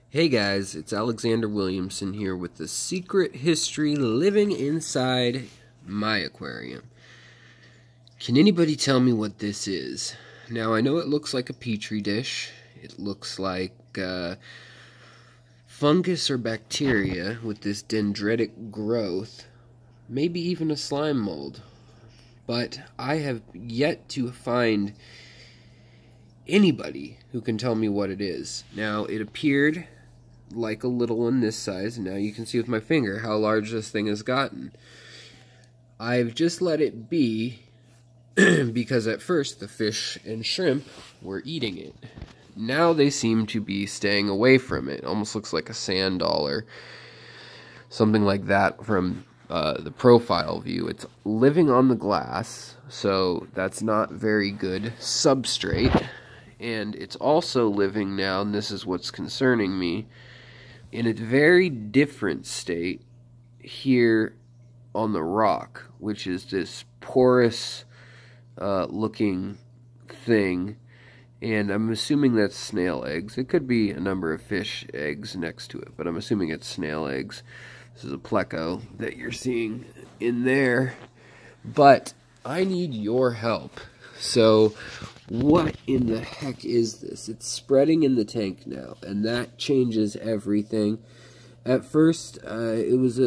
Hey guys, it's Alexander Williamson here with the secret history living inside my aquarium. Can anybody tell me what this is? Now I know it looks like a petri dish. It looks like fungus or bacteria with this dendritic growth. Maybe even a slime mold. But I have yet to find anybody who can tell me what it is. Now it appeared like a little one this size, and now you can see with my finger how large this thing has gotten. I've just let it be because at first the fish and shrimp were eating it. Now they seem to be staying away from it. Almost looks like a sand dollar, something like that from the profile view. It's living on the glass, so that's not very good substrate. And it's also living now, and this is what's concerning me, in a very different state here on the rock, which is this porous looking thing, and I'm assuming that's snail eggs. It could be a number of fish eggs next to it, but I'm assuming it's snail eggs. This is a pleco that you're seeing in there, but I need your help. So what in the heck is this? It's spreading in the tank now, and that changes everything. At first, it was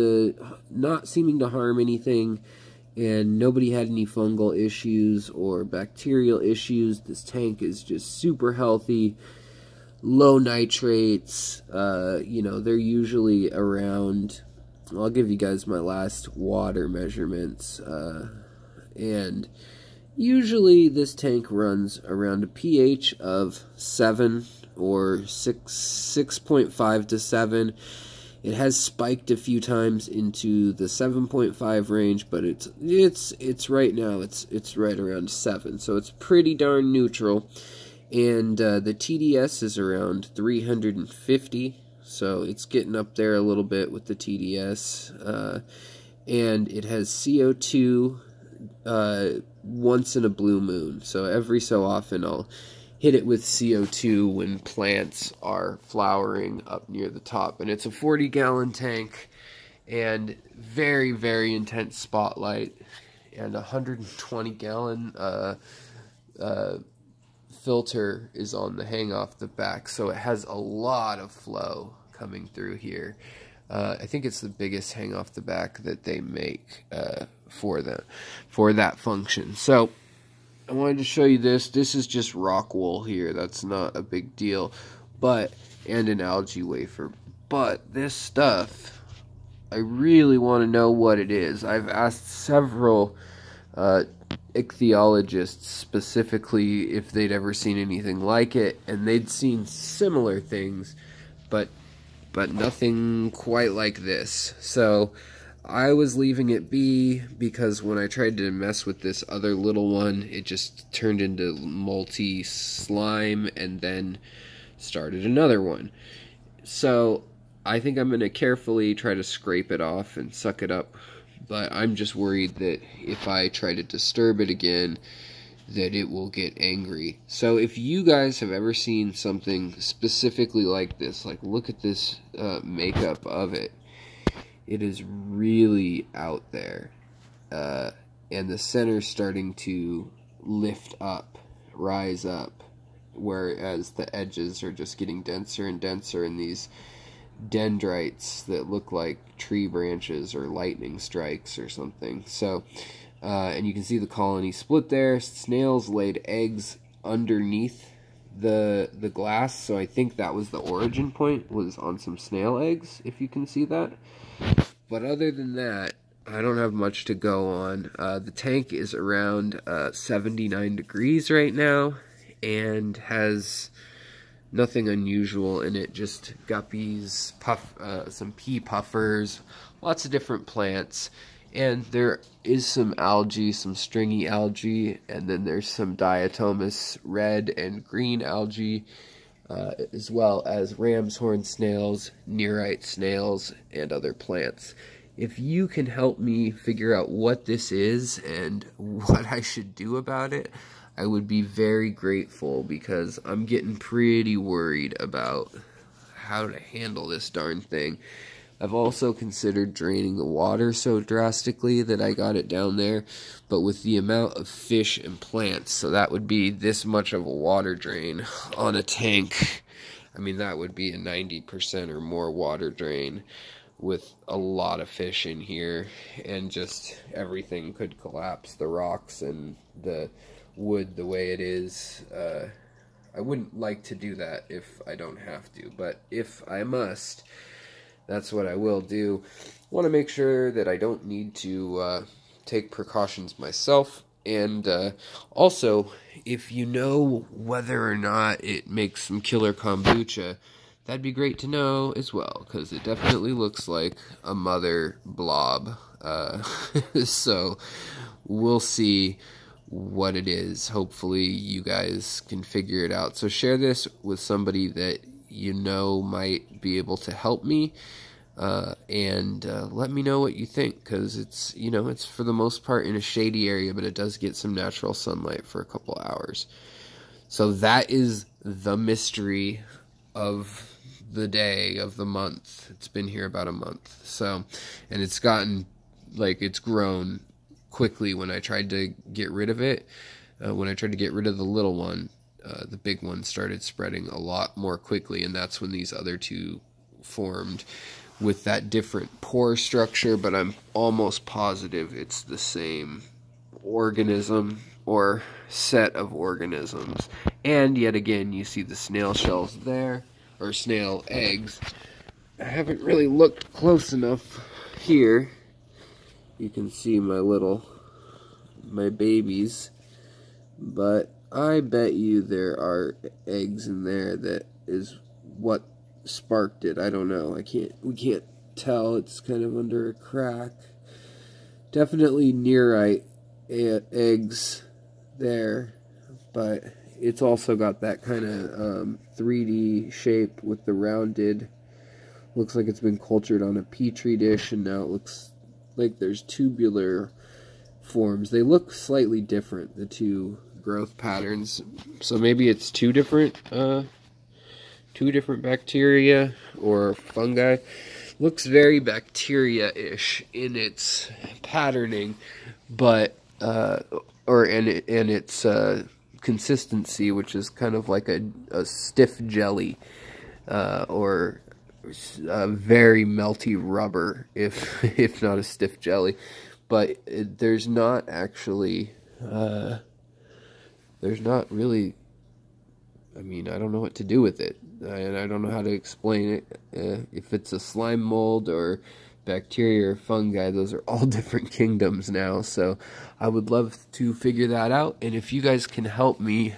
not seeming to harm anything, and nobody had any fungal issues or bacterial issues. This tank is just super healthy, low nitrates. You know, they're usually around, I'll give you guys my last water measurements, and usually this tank runs around a pH of 7 or 6.5 to 7. It has spiked a few times into the 7.5 range, but it's right now it's right around 7. So it's pretty darn neutral. And the TDS is around 350. So it's getting up there a little bit with the TDS. And it has CO2 once in a blue moon, so every so often I'll hit it with CO2 when plants are flowering up near the top. And it's a 40-gallon tank and very, very intense spotlight, and a 120-gallon filter is on the hang off the back, so it has a lot of flow coming through here. I think it's the biggest hang off the back that they make for that function. So I wanted to show you this. This is just rock wool here. That's not a big deal, and an algae wafer. But this stuff, I really want to know what it is. I've asked several ichthyologists specifically if they'd ever seen anything like it, and they'd seen similar things, but nothing quite like this. So I was leaving it be because when I tried to mess with this other little one, it just turned into multi slime and then started another one. So I think I'm going to carefully try to scrape it off and suck it up, but I'm just worried that if I try to disturb it again, that it will get angry. So if you guys have ever seen something specifically like this, like look at this makeup of it. It is really out there. And the center's starting to lift up, rise up, whereas the edges are just getting denser and denser, and these dendrites that look like tree branches or lightning strikes or something. So and you can see the colony split there. Snails laid eggs underneath the glass, so I think that was the origin point, was on some snail eggs, if you can see that. But other than that, I don't have much to go on. The tank is around 79 degrees right now, and has nothing unusual in it, just guppies, some pea puffers, lots of different plants. And there is some algae, some stringy algae, and then there's some diatomaceous red and green algae, as well as ram's horn snails, nearite snails, and other plants. If you can help me figure out what this is and what I should do about it, I would be very grateful, because I'm getting pretty worried about how to handle this darn thing. I've also considered draining the water so drastically that I got it down there, but with the amount of fish and plants, so that would be this much of a water drain on a tank. I mean, that would be a 90% or more water drain with a lot of fish in here, and just everything could collapse. The rocks and the wood the way it is. I wouldn't like to do that if I don't have to, but if I must, that's what I will do. Want to make sure that I don't need to take precautions myself. And also, if you know whether or not it makes some killer kombucha, that'd be great to know as well, because it definitely looks like a mother blob. So we'll see what it is. Hopefully you guys can figure it out. So share this with somebody that you know might be able to help me, and let me know what you think, because it's, you know, it's for the most part in a shady area, but it does get some natural sunlight for a couple hours. So that is the mystery of the day, of the month. It's been here about a month, so, and it's gotten, like, it's grown quickly. When I tried to get rid of it, when I tried to get rid of the little one, the big one started spreading a lot more quickly, and that's when these other two formed with that different pore structure, but I'm almost positive it's the same organism or set of organisms. And yet again, you see the snail shells there, or snail eggs. I haven't really looked close enough here. You can see my babies, but I bet you there are eggs in there that is what sparked it. I don't know. We can't tell. It's kind of under a crack. Definitely nearite eggs there, but it's also got that kind of 3D shape with the rounded. Looks like it's been cultured on a petri dish, and now it looks like there's tubular forms. They look slightly different, the two growth patterns. So maybe it's two different bacteria or fungi. Looks very bacteria-ish in its patterning, but in its consistency, which is kind of like a stiff jelly, or a very melty rubber, if not a stiff jelly. But there's not actually, there's not really, I mean, I don't know what to do with it, and I don't know how to explain it. If it's a slime mold or bacteria or fungi, those are all different kingdoms now, so I would love to figure that out. And if you guys can help me,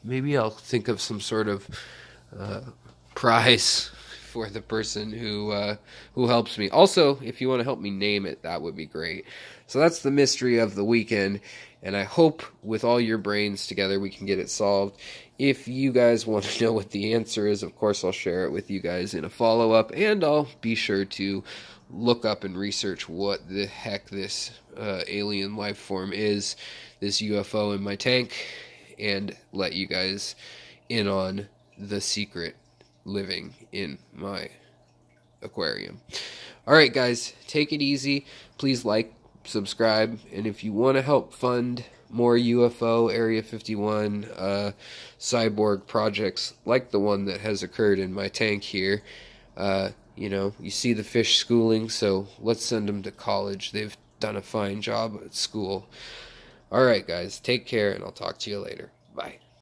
maybe I'll think of some sort of prize for the person who helps me. Also, if you want to help me name it, that would be great. So that's the mystery of the weekend, and I hope with all your brains together we can get it solved. If you guys want to know what the answer is, of course I'll share it with you guys in a follow-up, and I'll be sure to look up and research what the heck this alien life form is, this UFO in my tank, and let you guys in on the secret living in my aquarium. Alright guys, take it easy. Please like, subscribe, and if you want to help fund more UFO, Area 51, cyborg projects like the one that has occurred in my tank here, you know, you see the fish schooling, so let's send them to college. They've done a fine job at school. Alright guys, take care, and I'll talk to you later. Bye.